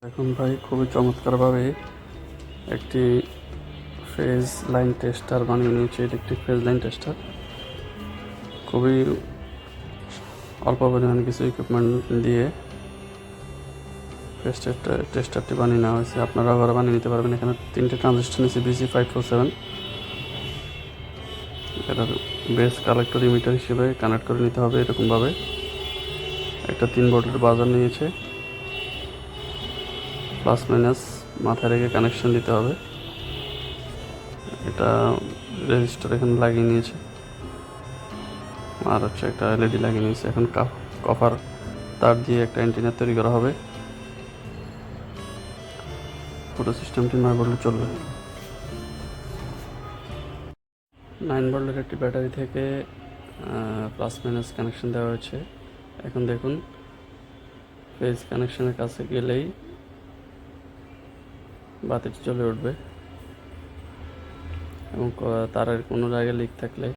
এখন ভাই খুবই চমৎকারভাবে একটি ফেজ লাইন টেস্টার বানিয়ে নিয়েছে। ইলেকট্রিক ফেজ লাইন টেস্টার খুবই অল্প পরিমাণ কিছু ইকুইপমেন্ট দিয়ে ফেজ টেস্টারটি বানিয়ে নেওয়া হয়েছে। আপনারা ঘরে বানিয়ে নিতে পারবেন। এখানে 3টে ট্রানজিস্টর নিয়েছে BC547। এটার বেস কালেক্টর ইমিটার হিসেবে কানেক্ট করে নিতে হবে এরকমভাবে। একটা 3 ভোল্টের বাজার নিয়েছে, প্লাস মাইনাস মাথায় রেখে কানেকশন দিতে হবে। এটা রেজিস্টার এখানে লাগিয়ে নিয়েছে, আর একটা LED লাগিয়ে নিয়েছে। এখন কপার তার দিয়ে একটা অ্যান্টেনা তৈরি করা হবে। পুরো সিস্টেমটি 9 ভোল্টে চলবে। 9 ভোল্টের একটি ব্যাটারি থেকে প্লাস মাইনাস কানেকশন দেওয়া হয়েছে। এখন দেখুন, ফেজ কানেকশনের কাছে গেলেই বাতিটি জ্বলে উঠবে এবং তারের কোনো জায়গায় লিক থাকলে